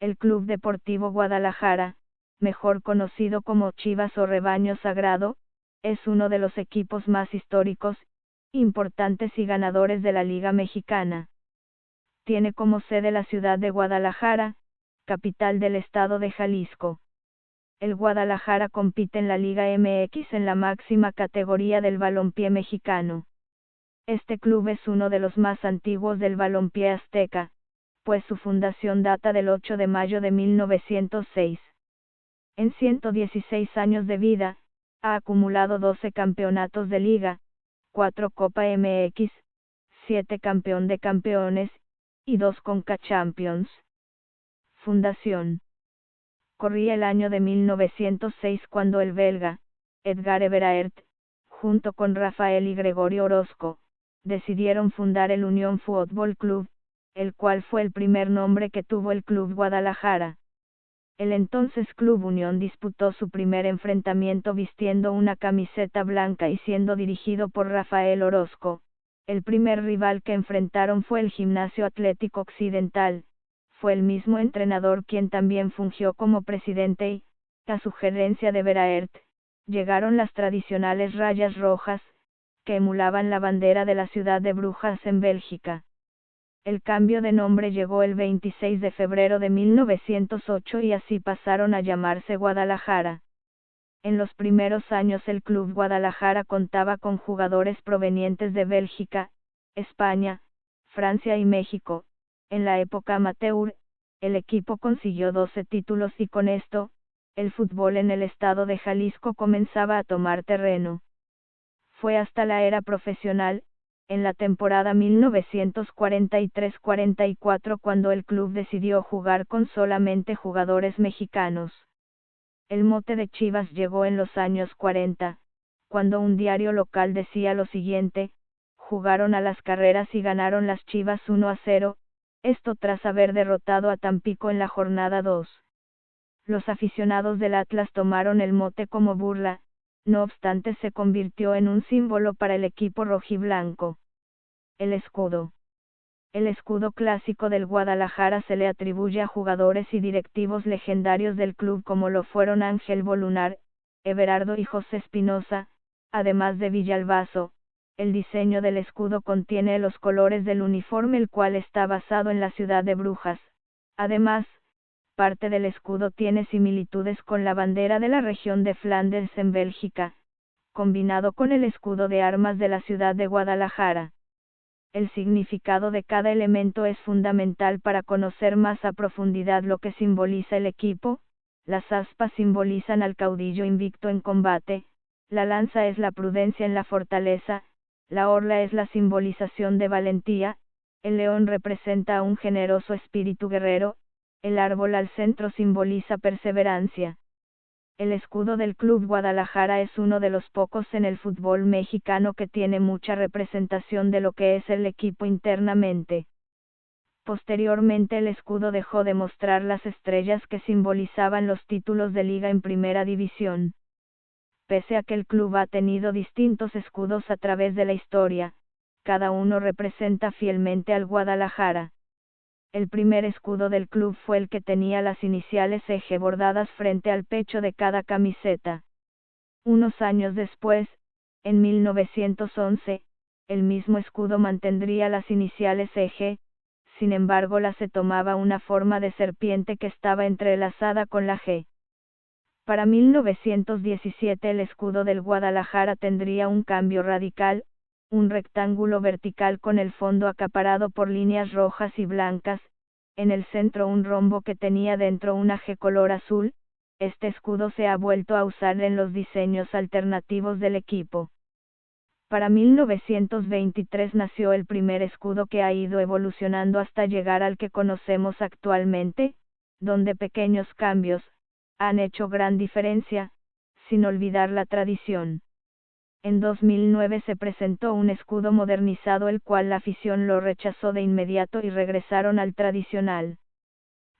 El Club Deportivo Guadalajara, mejor conocido como Chivas o Rebaño Sagrado, es uno de los equipos más históricos, importantes y ganadores de la Liga Mexicana. Tiene como sede la ciudad de Guadalajara, capital del estado de Jalisco. El Guadalajara compite en la Liga MX en la máxima categoría del balompié mexicano. Este club es uno de los más antiguos del balompié azteca, pues su fundación data del 8 de mayo de 1906. En 116 años de vida, ha acumulado 12 campeonatos de liga, 4 Copa MX, 7 Campeón de Campeones, y 2 Conca Champions. Fundación. Corría el año de 1906 cuando el belga, Edgar Everaert, junto con Rafael y Gregorio Orozco, decidieron fundar el Unión Fútbol Club, el cual fue el primer nombre que tuvo el Club Guadalajara. El entonces Club Unión disputó su primer enfrentamiento vistiendo una camiseta blanca y siendo dirigido por Rafael Orozco. El primer rival que enfrentaron fue el Gimnasio Atlético Occidental. Fue el mismo entrenador quien también fungió como presidente y, a sugerencia de Everaert, llegaron las tradicionales rayas rojas, que emulaban la bandera de la ciudad de Brujas en Bélgica. El cambio de nombre llegó el 26 de febrero de 1908 y así pasaron a llamarse Guadalajara. En los primeros años el Club Guadalajara contaba con jugadores provenientes de Bélgica, España, Francia y México. En la época amateur, el equipo consiguió 12 títulos y con esto, el fútbol en el estado de Jalisco comenzaba a tomar terreno. Fue hasta la era profesional, en la temporada 1943-44 cuando el club decidió jugar con solamente jugadores mexicanos. El mote de Chivas llegó en los años 40, cuando un diario local decía lo siguiente: jugaron a las carreras y ganaron las Chivas 1-0, esto tras haber derrotado a Tampico en la jornada 2. Los aficionados del Atlas tomaron el mote como burla, no obstante se convirtió en un símbolo para el equipo rojiblanco. El escudo. El escudo clásico del Guadalajara se le atribuye a jugadores y directivos legendarios del club como lo fueron Ángel Bolunar, Everardo y José Espinosa, además de Villalbazo. El diseño del escudo contiene los colores del uniforme el cual está basado en la ciudad de Brujas. Además, parte del escudo tiene similitudes con la bandera de la región de Flandes en Bélgica, combinado con el escudo de armas de la ciudad de Guadalajara. El significado de cada elemento es fundamental para conocer más a profundidad lo que simboliza el equipo. Las aspas simbolizan al caudillo invicto en combate, la lanza es la prudencia en la fortaleza, la orla es la simbolización de valentía, el león representa a un generoso espíritu guerrero, el árbol al centro simboliza perseverancia. El escudo del Club Guadalajara es uno de los pocos en el fútbol mexicano que tiene mucha representación de lo que es el equipo internamente. Posteriormente el escudo dejó de mostrar las estrellas que simbolizaban los títulos de liga en primera división. Pese a que el club ha tenido distintos escudos a través de la historia, cada uno representa fielmente al Guadalajara. El primer escudo del club fue el que tenía las iniciales EG bordadas frente al pecho de cada camiseta. Unos años después, en 1911, el mismo escudo mantendría las iniciales EG, sin embargo la C tomaba una forma de serpiente que estaba entrelazada con la G. Para 1917 el escudo del Guadalajara tendría un cambio radical, un rectángulo vertical con el fondo acaparado por líneas rojas y blancas, en el centro un rombo que tenía dentro una G color azul. Este escudo se ha vuelto a usar en los diseños alternativos del equipo. Para 1923 nació el primer escudo que ha ido evolucionando hasta llegar al que conocemos actualmente, donde pequeños cambios han hecho gran diferencia, sin olvidar la tradición. En 2009 se presentó un escudo modernizado el cual la afición lo rechazó de inmediato y regresaron al tradicional.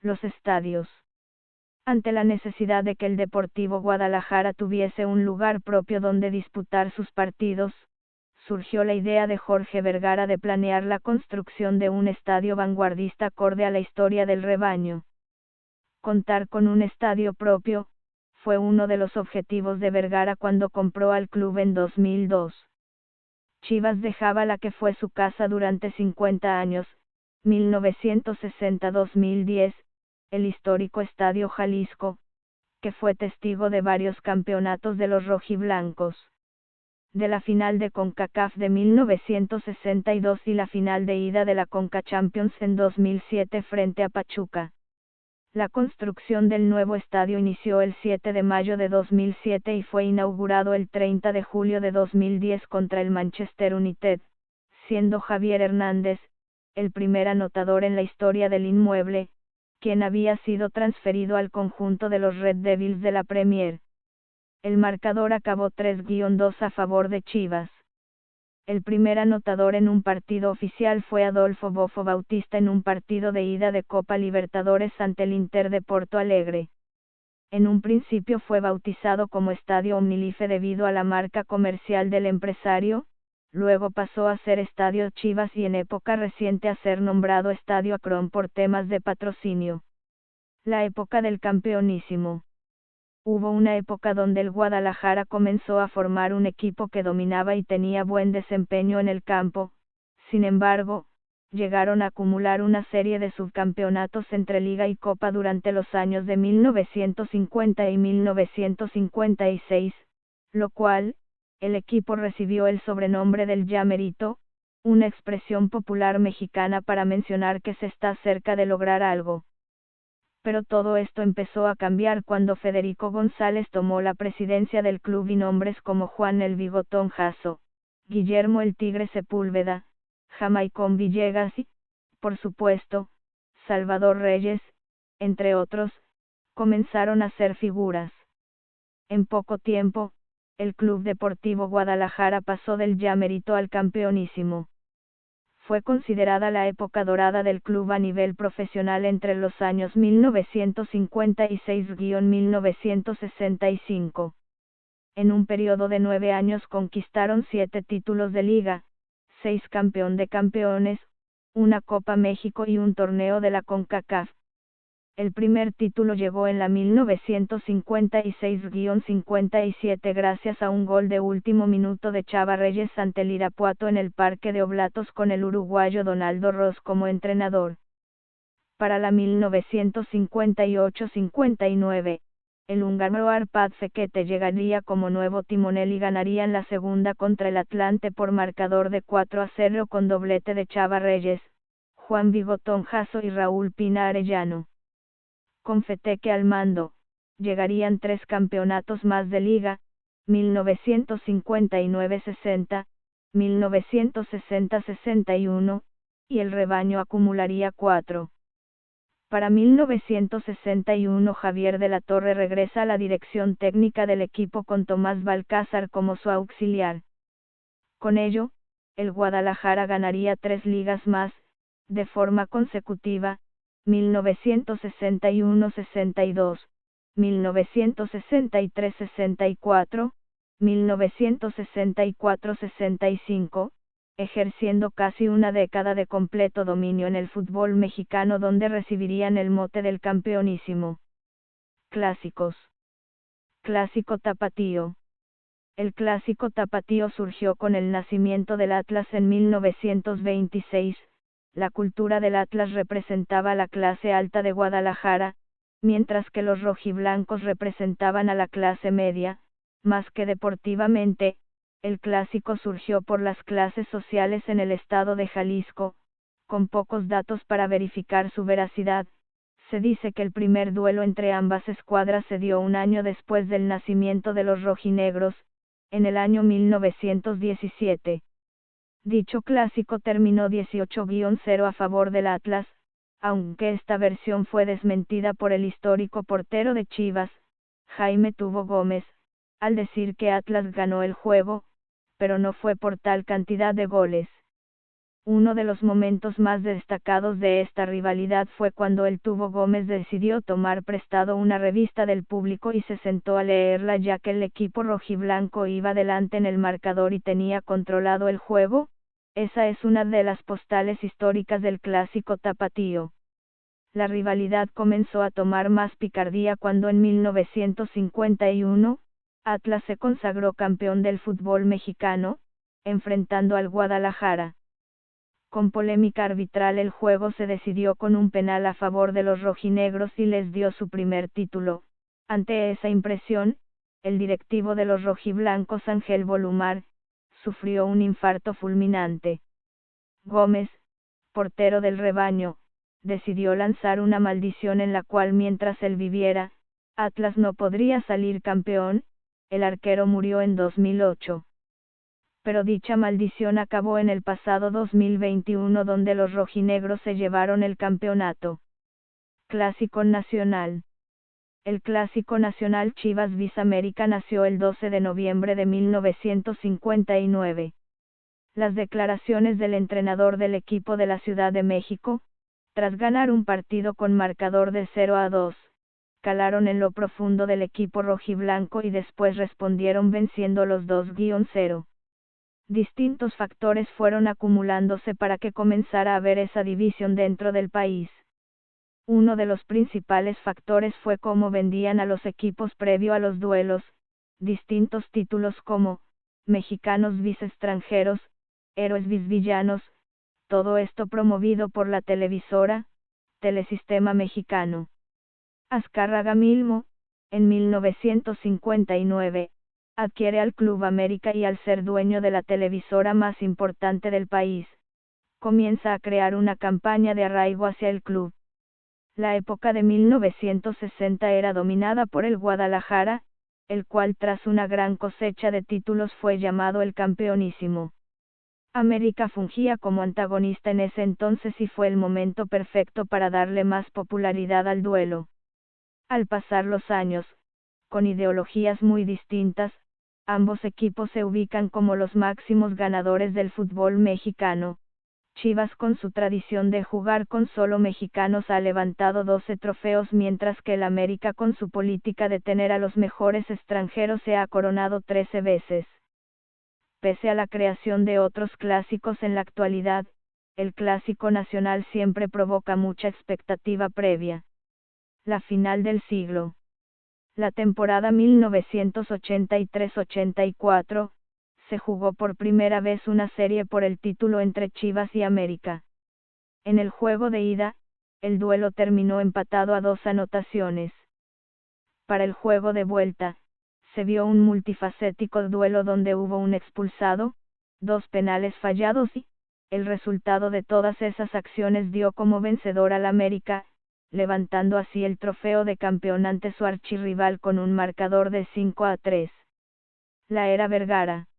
Los estadios. Ante la necesidad de que el Deportivo Guadalajara tuviese un lugar propio donde disputar sus partidos, surgió la idea de Jorge Vergara de planear la construcción de un estadio vanguardista acorde a la historia del rebaño. Contar con un estadio propio, fue uno de los objetivos de Vergara cuando compró al club en 2002. Chivas dejaba la que fue su casa durante 50 años, 1960-2010, el histórico Estadio Jalisco, que fue testigo de varios campeonatos de los rojiblancos. De la final de CONCACAF de 1962 y la final de ida de la Conca Champions en 2007 frente a Pachuca. La construcción del nuevo estadio inició el 7 de mayo de 2007 y fue inaugurado el 30 de julio de 2010 contra el Manchester United, siendo Javier Hernández, el primer anotador en la historia del inmueble, quien había sido transferido al conjunto de los Red Devils de la Premier. El marcador acabó 3-2 a favor de Chivas. El primer anotador en un partido oficial fue Adolfo Bofo Bautista en un partido de ida de Copa Libertadores ante el Inter de Porto Alegre. En un principio fue bautizado como Estadio Omnilife debido a la marca comercial del empresario, luego pasó a ser Estadio Chivas y en época reciente a ser nombrado Estadio Akron por temas de patrocinio. La época del campeonísimo. Hubo una época donde el Guadalajara comenzó a formar un equipo que dominaba y tenía buen desempeño en el campo, sin embargo, llegaron a acumular una serie de subcampeonatos entre Liga y Copa durante los años de 1950 y 1956, lo cual, el equipo recibió el sobrenombre del Llamerito, una expresión popular mexicana para mencionar que se está cerca de lograr algo. Pero todo esto empezó a cambiar cuando Federico González tomó la presidencia del club y nombres como Juan el Bigotón Jasso, Guillermo el Tigre Sepúlveda, Jamaicón Villegas y, por supuesto, Salvador Reyes, entre otros, comenzaron a ser figuras. En poco tiempo, el Club Deportivo Guadalajara pasó del Llamerito al campeonísimo. Fue considerada la época dorada del club a nivel profesional entre los años 1956-1965. En un periodo de 9 años conquistaron 7 títulos de liga, 6 campeón de campeones, una Copa México y un torneo de la CONCACAF. El primer título llegó en la 1956-57 gracias a un gol de último minuto de Chava Reyes ante el Irapuato en el Parque de Oblatos con el uruguayo Donaldo Ros como entrenador. Para la 1958-59, el húngaro Arpad Fekete llegaría como nuevo timonel y ganarían la segunda contra el Atlante por marcador de 4-0 con doblete de Chava Reyes, Juan Bigotón Jasso y Raúl Pina Arellano. Con Feteque al mando, llegarían 3 campeonatos más de liga, 1959-60, 1960-61, y el rebaño acumularía 4. Para 1961 Javier de la Torre regresa a la dirección técnica del equipo con Tomás Balcázar como su auxiliar. Con ello, el Guadalajara ganaría 3 ligas más, de forma consecutiva, 1961-62, 1963-64, 1964-65, ejerciendo casi una década de completo dominio en el fútbol mexicano donde recibirían el mote del campeonísimo. Clásicos. Clásico tapatío. El clásico tapatío surgió con el nacimiento del Atlas en 1926. La cultura del Atlas representaba la clase alta de Guadalajara, mientras que los rojiblancos representaban a la clase media. Más que deportivamente, el clásico surgió por las clases sociales en el estado de Jalisco, con pocos datos para verificar su veracidad. Se dice que el primer duelo entre ambas escuadras se dio un año después del nacimiento de los rojinegros, en el año 1917. Dicho clásico terminó 18-0 a favor del Atlas, aunque esta versión fue desmentida por el histórico portero de Chivas, Jaime Tubo Gómez, al decir que Atlas ganó el juego, pero no fue por tal cantidad de goles. Uno de los momentos más destacados de esta rivalidad fue cuando el Tubo Gómez decidió tomar prestado una revista del Público y se sentó a leerla ya que el equipo rojiblanco iba delante en el marcador y tenía controlado el juego. Esa es una de las postales históricas del clásico tapatío. La rivalidad comenzó a tomar más picardía cuando en 1951, Atlas se consagró campeón del fútbol mexicano, enfrentando al Guadalajara. Con polémica arbitral el juego se decidió con un penal a favor de los rojinegros y les dio su primer título. Ante esa impresión, el directivo de los rojiblancos Ángel Volumar, sufrió un infarto fulminante. Gómez, portero del rebaño, decidió lanzar una maldición en la cual mientras él viviera, Atlas no podría salir campeón. El arquero murió en 2008. Pero dicha maldición acabó en el pasado 2021 donde los rojinegros se llevaron el campeonato. Clásico Nacional. El Clásico Nacional Chivas vs América nació el 12 de noviembre de 1959. Las declaraciones del entrenador del equipo de la Ciudad de México, tras ganar un partido con marcador de 0-2, calaron en lo profundo del equipo rojiblanco y después respondieron venciendo los 2-0. Distintos factores fueron acumulándose para que comenzara a haber esa división dentro del país. Uno de los principales factores fue cómo vendían a los equipos previo a los duelos, distintos títulos como, mexicanos bis extranjeros, héroes bis villanos, todo esto promovido por la televisora, Telesistema Mexicano. Azcárraga Milmo, en 1959, adquiere al Club América y al ser dueño de la televisora más importante del país, comienza a crear una campaña de arraigo hacia el club. La época de 1960 era dominada por el Guadalajara, el cual tras una gran cosecha de títulos fue llamado el campeonísimo. América fungía como antagonista en ese entonces y fue el momento perfecto para darle más popularidad al duelo. Al pasar los años, con ideologías muy distintas, ambos equipos se ubican como los máximos ganadores del fútbol mexicano. Chivas con su tradición de jugar con solo mexicanos ha levantado 12 trofeos mientras que el América con su política de tener a los mejores extranjeros se ha coronado 13 veces. Pese a la creación de otros clásicos en la actualidad, el Clásico Nacional siempre provoca mucha expectativa previa. La final del siglo. La temporada 1983-84, se jugó por primera vez una serie por el título entre Chivas y América. En el juego de ida, el duelo terminó empatado a 2 anotaciones. Para el juego de vuelta, se vio un multifacético duelo donde hubo un expulsado, 2 penales fallados y, el resultado de todas esas acciones dio como vencedor al América, levantando así el trofeo de campeón ante su archirrival con un marcador de 5-3. La era Vergara.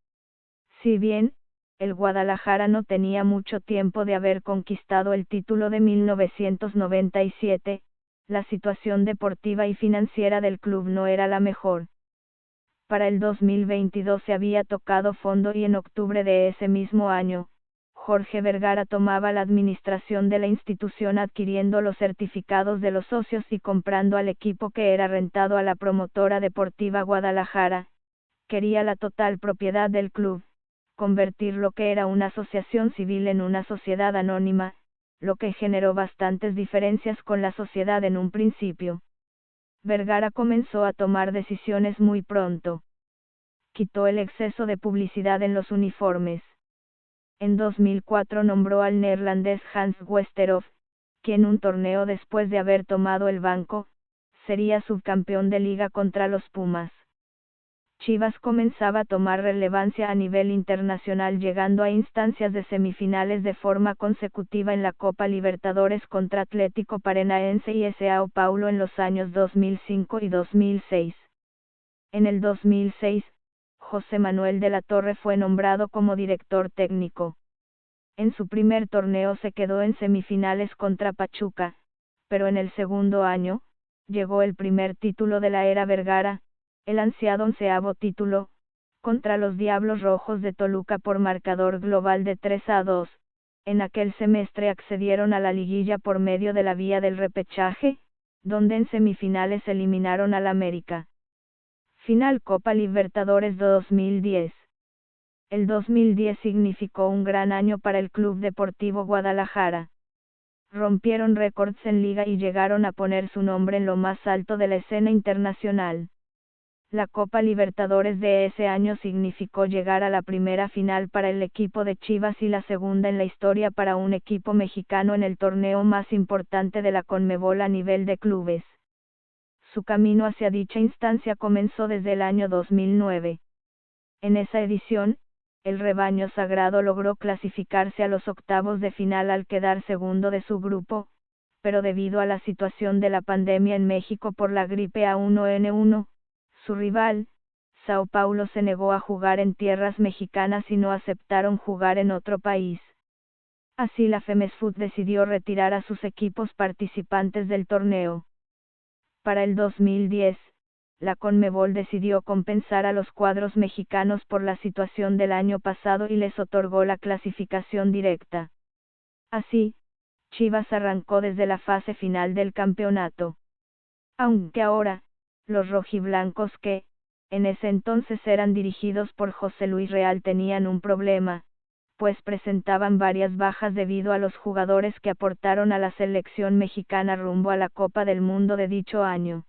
Si bien, el Guadalajara no tenía mucho tiempo de haber conquistado el título de 1997, la situación deportiva y financiera del club no era la mejor. Para el 2022 se había tocado fondo y en octubre de ese mismo año, Jorge Vergara tomaba la administración de la institución adquiriendo los certificados de los socios y comprando al equipo que era rentado a la promotora deportiva Guadalajara. Quería la total propiedad del club, convertir lo que era una asociación civil en una sociedad anónima, lo que generó bastantes diferencias con la sociedad en un principio. Vergara comenzó a tomar decisiones muy pronto. Quitó el exceso de publicidad en los uniformes. En 2004 nombró al neerlandés Hans Westerhof, quien un torneo después de haber tomado el banco, sería subcampeón de liga contra los Pumas. Chivas comenzaba a tomar relevancia a nivel internacional llegando a instancias de semifinales de forma consecutiva en la Copa Libertadores contra Atlético Paranaense y São Paulo en los años 2005 y 2006. En el 2006, José Manuel de la Torre fue nombrado como director técnico. En su primer torneo se quedó en semifinales contra Pachuca, pero en el segundo año, llegó el primer título de la era Vergara, el ansiado 11º título, contra los Diablos Rojos de Toluca por marcador global de 3-2. En aquel semestre accedieron a la liguilla por medio de la vía del repechaje, donde en semifinales eliminaron al América. Final Copa Libertadores 2010. El 2010 significó un gran año para el Club Deportivo Guadalajara. rompieron récords en liga y llegaron a poner su nombre en lo más alto de la escena internacional. La Copa Libertadores de ese año significó llegar a la primera final para el equipo de Chivas y la segunda en la historia para un equipo mexicano en el torneo más importante de la CONMEBOL a nivel de clubes. Su camino hacia dicha instancia comenzó desde el año 2009. En esa edición, el rebaño sagrado logró clasificarse a los octavos de final al quedar segundo de su grupo, pero debido a la situación de la pandemia en México por la gripe A1N1, su rival, Sao Paulo, se negó a jugar en tierras mexicanas y no aceptaron jugar en otro país. Así la Femesfoot decidió retirar a sus equipos participantes del torneo. Para el 2010, la CONMEBOL decidió compensar a los cuadros mexicanos por la situación del año pasado y les otorgó la clasificación directa. Así, Chivas arrancó desde la fase final del campeonato. Aunque ahora, los rojiblancos que, en ese entonces eran dirigidos por José Luis Real, tenían un problema, pues presentaban varias bajas debido a los jugadores que aportaron a la selección mexicana rumbo a la Copa del Mundo de dicho año.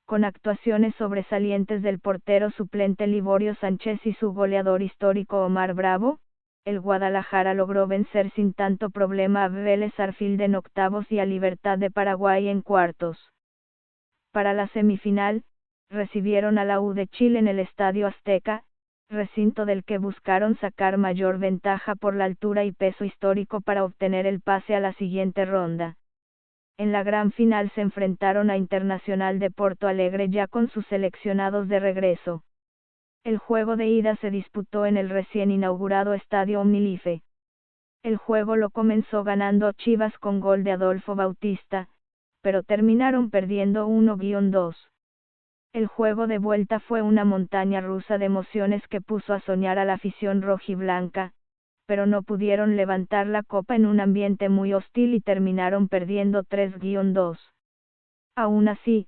Con actuaciones sobresalientes del portero suplente Liborio Sánchez y su goleador histórico Omar Bravo, el Guadalajara logró vencer sin tanto problema a Vélez Sarsfield en octavos y a Libertad de Paraguay en cuartos. Para la semifinal, recibieron a la U de Chile en el Estadio Azteca, recinto del que buscaron sacar mayor ventaja por la altura y peso histórico para obtener el pase a la siguiente ronda. En la gran final se enfrentaron a Internacional de Porto Alegre ya con sus seleccionados de regreso. El juego de ida se disputó en el recién inaugurado Estadio Omnilife. El juego lo comenzó ganando Chivas con gol de Adolfo Bautista, pero terminaron perdiendo 1-2. El juego de vuelta fue una montaña rusa de emociones que puso a soñar a la afición rojiblanca, pero no pudieron levantar la copa en un ambiente muy hostil y terminaron perdiendo 3-2. Aún así,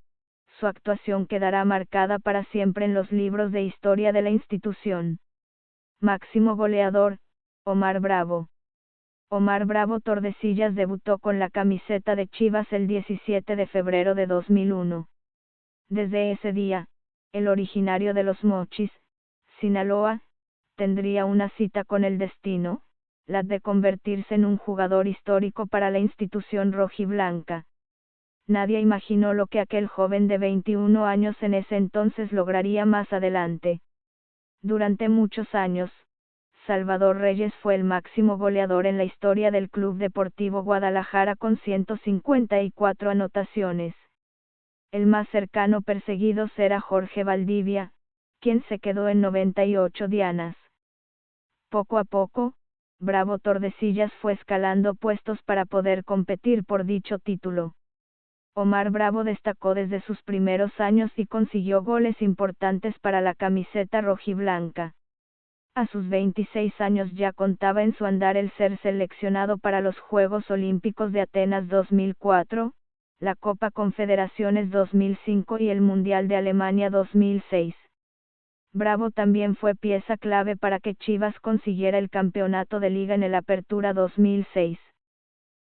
su actuación quedará marcada para siempre en los libros de historia de la institución. Máximo goleador, Omar Bravo. Omar Bravo Tordesillas debutó con la camiseta de Chivas el 17 de febrero de 2001. Desde ese día, el originario de Los Mochis, Sinaloa, tendría una cita con el destino, la de convertirse en un jugador histórico para la institución rojiblanca. Nadie imaginó lo que aquel joven de 21 años en ese entonces lograría más adelante. Durante muchos años, Salvador Reyes fue el máximo goleador en la historia del Club Deportivo Guadalajara con 154 anotaciones. El más cercano perseguido será Jorge Valdivia, quien se quedó en 98 dianas. Poco a poco, Bravo Tordesillas fue escalando puestos para poder competir por dicho título. Omar Bravo destacó desde sus primeros años y consiguió goles importantes para la camiseta rojiblanca. A sus 26 años ya contaba en su andar el ser seleccionado para los Juegos Olímpicos de Atenas 2004, la Copa Confederaciones 2005 y el Mundial de Alemania 2006. Bravo también fue pieza clave para que Chivas consiguiera el campeonato de liga en el Apertura 2006.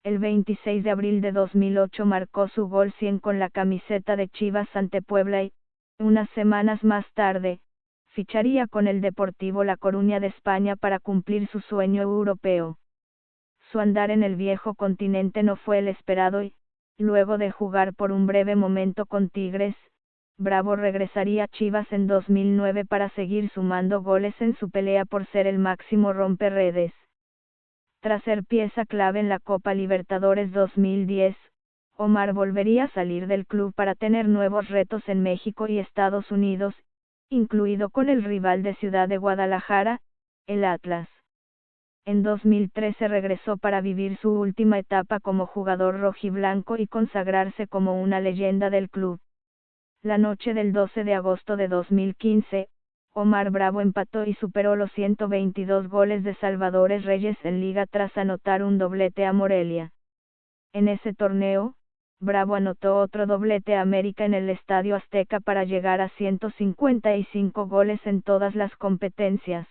El 26 de abril de 2008 marcó su gol 100 con la camiseta de Chivas ante Puebla y, unas semanas más tarde, ficharía con el Deportivo La Coruña de España para cumplir su sueño europeo. Su andar en el viejo continente no fue el esperado y, luego de jugar por un breve momento con Tigres, Bravo regresaría a Chivas en 2009 para seguir sumando goles en su pelea por ser el máximo romperredes. Tras ser pieza clave en la Copa Libertadores 2010, Omar volvería a salir del club para tener nuevos retos en México y Estados Unidos, incluido con el rival de Ciudad de Guadalajara, el Atlas. En 2013 regresó para vivir su última etapa como jugador rojiblanco y consagrarse como una leyenda del club. La noche del 12 de agosto de 2015, Omar Bravo empató y superó los 122 goles de Salvador Reyes en liga tras anotar un doblete a Morelia. En ese torneo, Bravo anotó otro doblete a América en el Estadio Azteca para llegar a 155 goles en todas las competencias.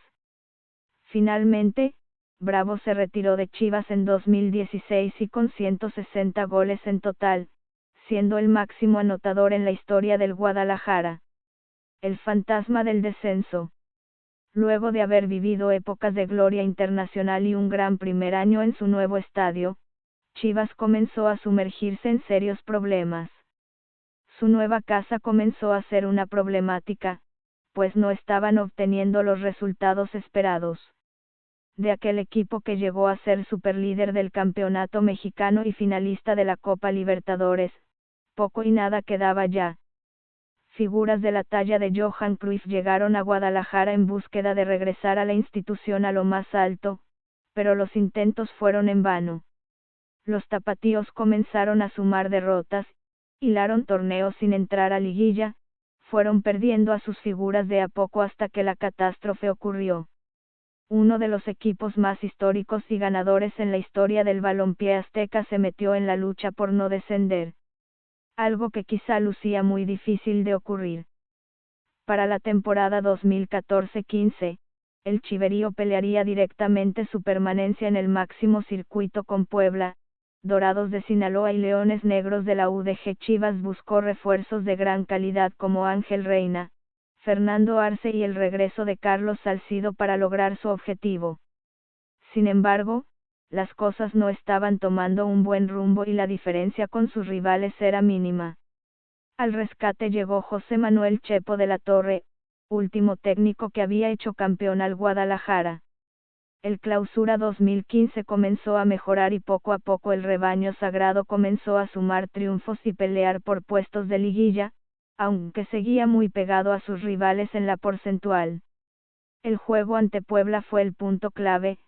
Finalmente, Bravo se retiró de Chivas en 2016 y con 160 goles en total, siendo el máximo anotador en la historia del Guadalajara. El fantasma del descenso. Luego de haber vivido épocas de gloria internacional y un gran primer año en su nuevo estadio, Chivas comenzó a sumergirse en serios problemas. Su nueva casa comenzó a ser una problemática, pues no estaban obteniendo los resultados esperados. De aquel equipo que llegó a ser superlíder del campeonato mexicano y finalista de la Copa Libertadores, poco y nada quedaba ya. Figuras de la talla de Johan Cruyff llegaron a Guadalajara en búsqueda de regresar a la institución a lo más alto, pero los intentos fueron en vano. Los tapatíos comenzaron a sumar derrotas, hilaron torneos sin entrar a liguilla, fueron perdiendo a sus figuras de a poco hasta que la catástrofe ocurrió. Uno de los equipos más históricos y ganadores en la historia del balompié azteca se metió en la lucha por no descender. Algo que quizá lucía muy difícil de ocurrir. Para la temporada 2014-15, el Chiverío pelearía directamente su permanencia en el máximo circuito con Puebla, Dorados de Sinaloa y Leones Negros de la UDG. Chivas buscó refuerzos de gran calidad como Ángel Reina, Fernando Arce y el regreso de Carlos Salcido para lograr su objetivo. Sin embargo, las cosas no estaban tomando un buen rumbo y la diferencia con sus rivales era mínima. Al rescate llegó José Manuel Chepo de la Torre, último técnico que había hecho campeón al Guadalajara. El Clausura 2015 comenzó a mejorar y poco a poco el rebaño sagrado comenzó a sumar triunfos y pelear por puestos de liguilla, aunque seguía muy pegado a sus rivales en la porcentual. El juego ante Puebla fue el punto clave,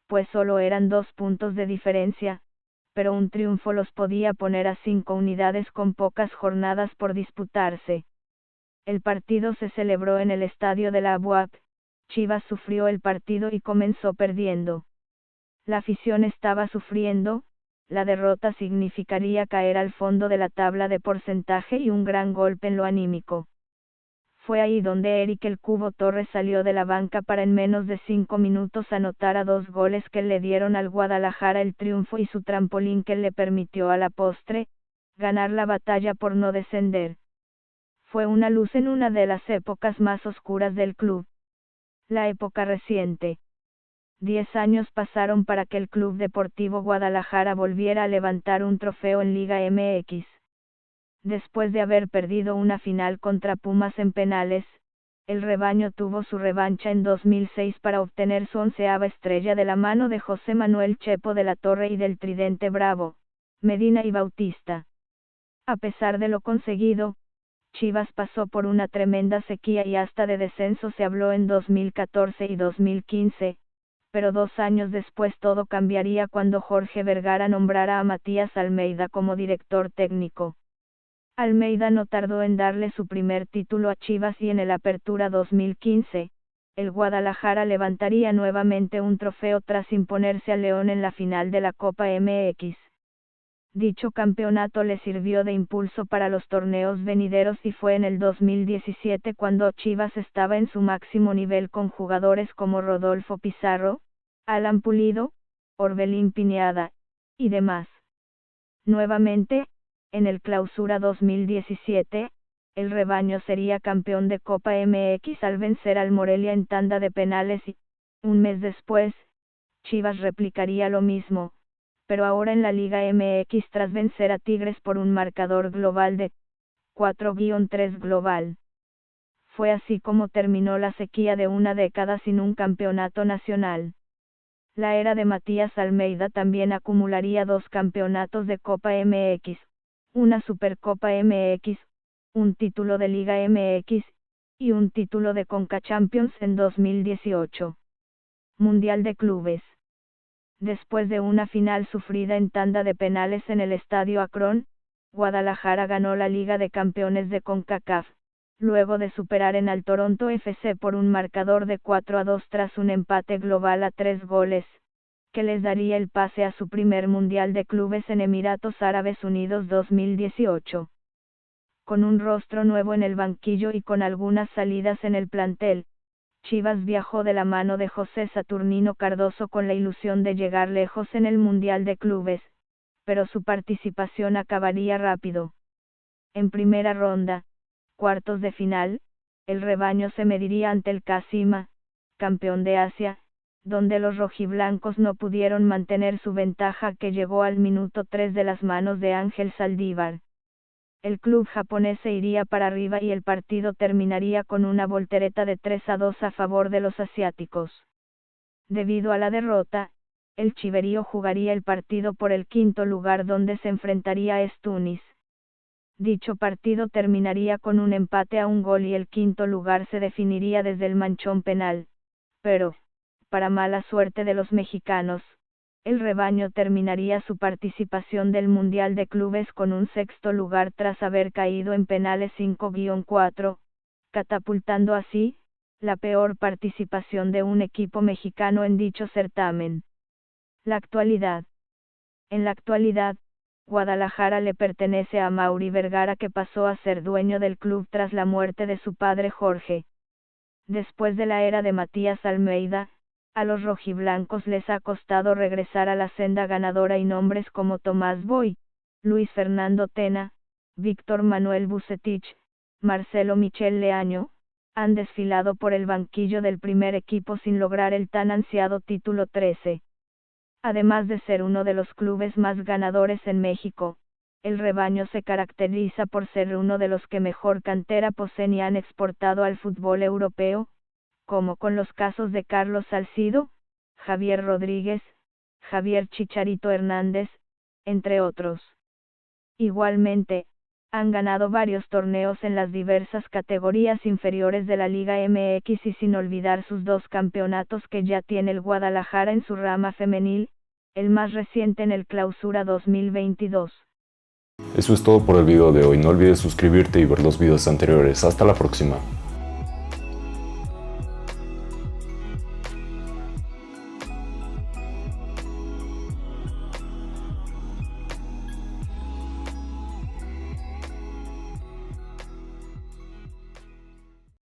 pues solo eran 2 puntos de diferencia, pero un triunfo los podía poner a 5 unidades con pocas jornadas por disputarse. El partido se celebró en el estadio de la UAP, Chivas sufrió el partido y comenzó perdiendo. La afición estaba sufriendo, la derrota significaría caer al fondo de la tabla de porcentaje y un gran golpe en lo anímico. Fue ahí donde Eric "El Cubo" Torres salió de la banca para en menos de 5 minutos anotar a 2 goles que le dieron al Guadalajara el triunfo y su trampolín que le permitió a la postre, ganar la batalla por no descender. Fue una luz en una de las épocas más oscuras del club. La época reciente. 10 años pasaron para que el Club Deportivo Guadalajara volviera a levantar un trofeo en Liga MX. Después de haber perdido una final contra Pumas en penales, el rebaño tuvo su revancha en 2006 para obtener su 11ª estrella de la mano de José Manuel Chepo de la Torre y del tridente Bravo, Medina y Bautista. A pesar de lo conseguido, Chivas pasó por una tremenda sequía y hasta de descenso se habló en 2014 y 2015, pero 2 años después todo cambiaría cuando Jorge Vergara nombrara a Matías Almeida como director técnico. Almeida no tardó en darle su primer título a Chivas y en el Apertura 2015, el Guadalajara levantaría nuevamente un trofeo tras imponerse a León en la final de la Copa MX. Dicho campeonato le sirvió de impulso para los torneos venideros y fue en el 2017 cuando Chivas estaba en su máximo nivel con jugadores como Rodolfo Pizarro, Alan Pulido, Orbelín Pineda, y demás. Nuevamente, en el Clausura 2017, el rebaño sería campeón de Copa MX al vencer al Morelia en tanda de penales y, un mes después, Chivas replicaría lo mismo, pero ahora en la Liga MX tras vencer a Tigres por un marcador global de 4-3 global. Fue así como terminó la sequía de una década sin un campeonato nacional. La era de Matías Almeida también acumularía 2 campeonatos de Copa MX, una Supercopa MX, un título de Liga MX, y un título de Conca Champions en 2018. Mundial de Clubes. Después de una final sufrida en tanda de penales en el Estadio Akron, Guadalajara ganó la Liga de Campeones de CONCACAF, luego de superar al Toronto FC por un marcador de 4-2 tras un empate global a 3 goles, que les daría el pase a su primer Mundial de Clubes en Emiratos Árabes Unidos 2018. Con un rostro nuevo en el banquillo y con algunas salidas en el plantel, Chivas viajó de la mano de José Saturnino Cardoso con la ilusión de llegar lejos en el Mundial de Clubes, pero su participación acabaría rápido. En primera ronda, cuartos de final, el rebaño se mediría ante el Kashima, campeón de Asia, donde los rojiblancos no pudieron mantener su ventaja que llegó al minuto 3 de las manos de Ángel Saldívar. El club japonés se iría para arriba y el partido terminaría con una voltereta de 3-2 a favor de los asiáticos. Debido a la derrota, el chiverío jugaría el partido por el quinto lugar donde se enfrentaría a Tunis. Dicho partido terminaría con un empate a un gol y el quinto lugar se definiría desde el manchón penal, pero, para mala suerte de los mexicanos, el rebaño terminaría su participación del Mundial de Clubes con un sexto lugar tras haber caído en penales 5-4, catapultando así, la peor participación de un equipo mexicano en dicho certamen. La actualidad. En la actualidad, Guadalajara le pertenece a Mauri Vergara, que pasó a ser dueño del club tras la muerte de su padre Jorge. Después de la era de Matías Almeida, a los rojiblancos les ha costado regresar a la senda ganadora y nombres como Tomás Boy, Luis Fernando Tena, Víctor Manuel Vucetich, Marcelo Michel Leaño, han desfilado por el banquillo del primer equipo sin lograr el tan ansiado título 13. Además de ser uno de los clubes más ganadores en México, el rebaño se caracteriza por ser uno de los que mejor cantera poseen y han exportado al fútbol europeo, como con los casos de Carlos Salcido, Javier Rodríguez, Javier Chicharito Hernández, entre otros. Igualmente, han ganado varios torneos en las diversas categorías inferiores de la Liga MX y sin olvidar sus 2 campeonatos que ya tiene el Guadalajara en su rama femenil, el más reciente en el Clausura 2022. Eso es todo por el video de hoy. No olvides suscribirte y ver los videos anteriores. Hasta la próxima.